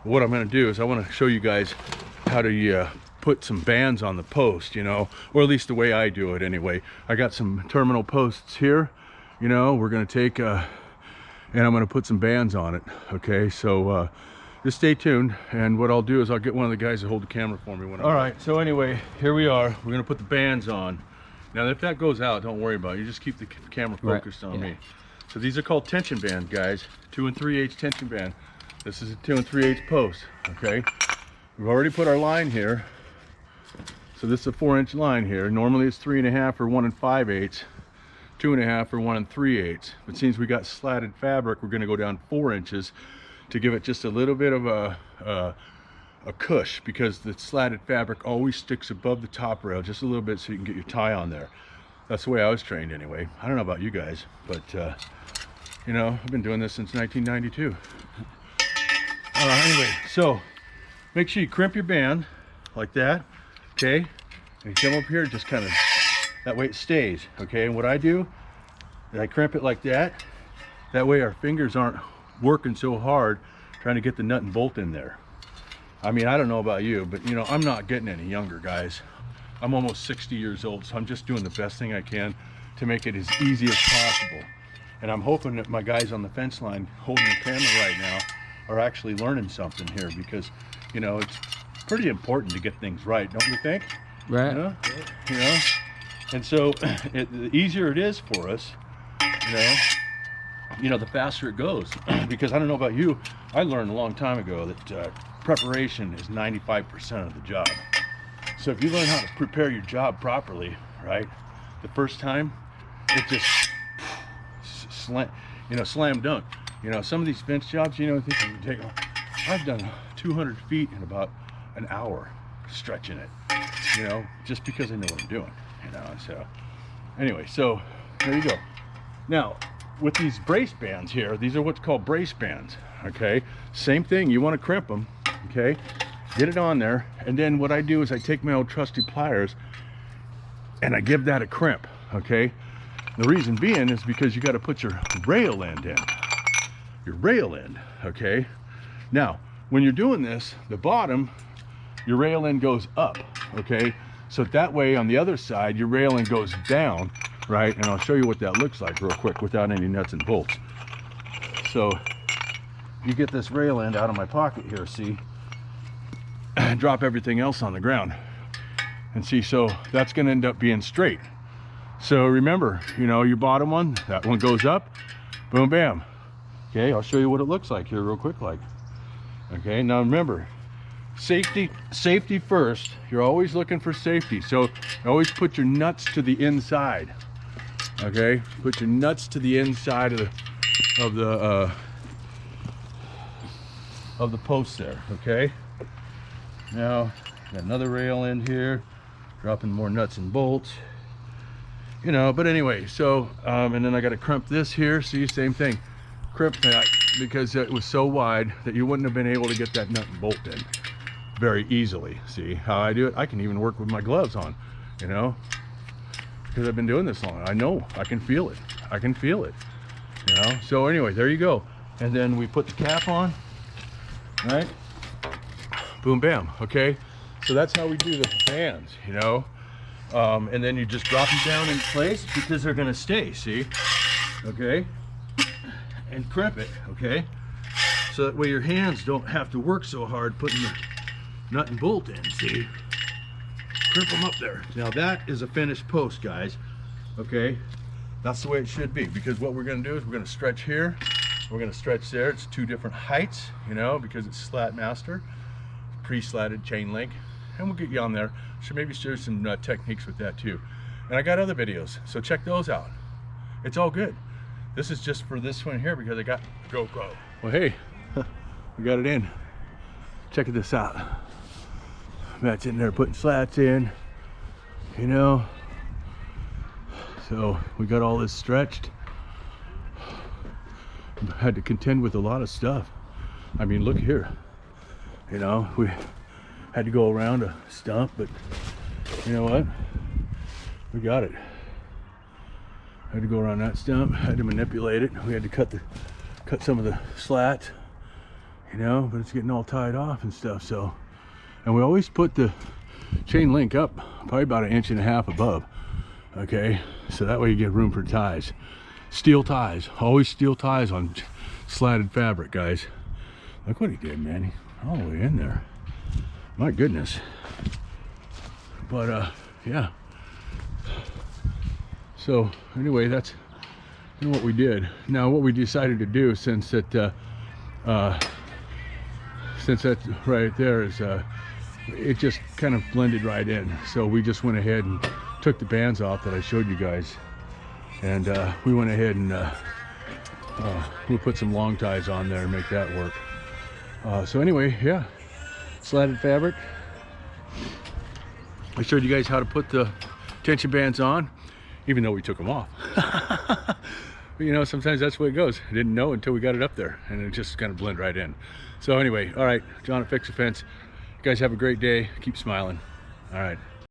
What I'm going to do is I want to show you guys how to put some bands on the post, you know, or at least the way I do it anyway. I got some terminal posts here, you know, we're going to take and I'm going to put some bands on it. Okay, so just stay tuned, and what I'll do is I'll get one of the guys to hold the camera for me when I'm... All right, so anyway, here we are. We're going to put the bands on. Now if that goes out, don't worry about it. You just keep the camera focused on me. So these are called tension band, guys. 2 3/8 tension band. This is a 2 3/8 post. Okay, we've already put our line here. So this is a 4-inch line here. Normally it's 3.5 or 1 5/8, 2.5 or 1 3/8. But since we got slatted fabric, we're going to go down 4 inches to give it just a little bit of a cush, because the slatted fabric always sticks above the top rail just a little bit, so you can get your tie on there. That's the way I was trained anyway. I don't know about you guys, but you know, I've been doing this since 1992. Anyway, so make sure you crimp your band like that, okay? And you come up here, just kind of, that way it stays, okay? And what I do is I crimp it like that. That way our fingers aren't working so hard trying to get the nut and bolt in there. I mean, I don't know about you, but you know, I'm not getting any younger, guys. I'm almost 60 years old, so I'm just doing the best thing I can to make it as easy as possible. And I'm hoping that my guys on the fence line holding the camera right now are actually learning something here, because, you know, it's pretty important to get things right, don't you think? Right. You know? And so the easier it is for us, you know, the faster it goes. Because I don't know about you, I learned a long time ago that preparation is 95% of the job. So if you learn how to prepare your job properly, right, the first time, it just slam dunk. You know, some of these fence jobs, you know, they can take, I've done 200 feet in about an hour stretching it, you know, just because I know what I'm doing, you know. So anyway, so there you go. Now with these brace bands here, these are what's called brace bands. Okay, same thing, you want to crimp them, okay, get it on there, and then what I do is I take my old trusty pliers and I give that a crimp. Okay, the reason being is because you got to put your rail end in, okay. Now when you're doing this, the bottom, your rail end goes up, okay, so that way on the other side your rail end goes down, right? And I'll show you what that looks like real quick without any nuts and bolts. So you get this rail end out of my pocket here, see, and drop everything else on the ground, and see, so that's going to end up being straight. So remember, you know, your bottom one, that one goes up, boom, bam. Okay, I'll show you what it looks like here real quick, like. Okay, now remember, safety first. You're always looking for safety, so always put your nuts to the inside. Okay, put your nuts to the inside of the post there. Okay, now got another rail end here, dropping more nuts and bolts, you know. But anyway, so and then I got to crimp this here. See, same thing, crimp that, because it was so wide that you wouldn't have been able to get that nut and bolt in very easily. See how I do it? I can even work with my gloves on, you know, because I've been doing this long. I know, I can feel it, you know. So anyway, there you go. And then we put the cap on, right, boom, bam. Okay, so that's how we do the bands, you know. And then you just drop them down in place, because they're gonna stay, see, okay, and crimp it, okay, so that way your hands don't have to work so hard putting the nut and bolt in. See, crimp them up there. Now that is a finished post, guys. Okay, that's the way it should be, because what we're going to do is we're going to stretch here, we're going to stretch there. It's 2 different heights, you know, because it's slat master, pre-slatted chain link, and we'll get you on there. Should maybe share some techniques with that too. And I got other videos, so check those out. It's all good. This is just for this one here because I got GoPro. Well, hey, we got it in. Check this out. Matt's in there putting slats in, you know. So we got all this stretched. Had to contend with a lot of stuff. I mean, look here. You know, we had to go around a stump, but you know what? We got it. Had to go around that stump, had to manipulate it. We had to cut some of the slats, you know, but it's getting all tied off and stuff. So, and we always put the chain link up probably about 1.5 inches above. Okay, so that way you get room for ties. Steel ties, always steel ties on slatted fabric, guys. Look what he did, man. He all the way in there. My goodness. But yeah. So anyway, that's what we did. Now what we decided to do, since that right there is it just kind of blended right in, so we just went ahead and took the bands off that I showed you guys, and we went ahead and we put some long ties on there and make that work. So anyway, yeah, slatted fabric. I showed you guys how to put the tension bands on, even though we took them off. But, you know, sometimes that's the way it goes. I didn't know until we got it up there, and it just kind of blend right in. So anyway, all right, John at Fix a Fence. You guys have a great day. Keep smiling. All right.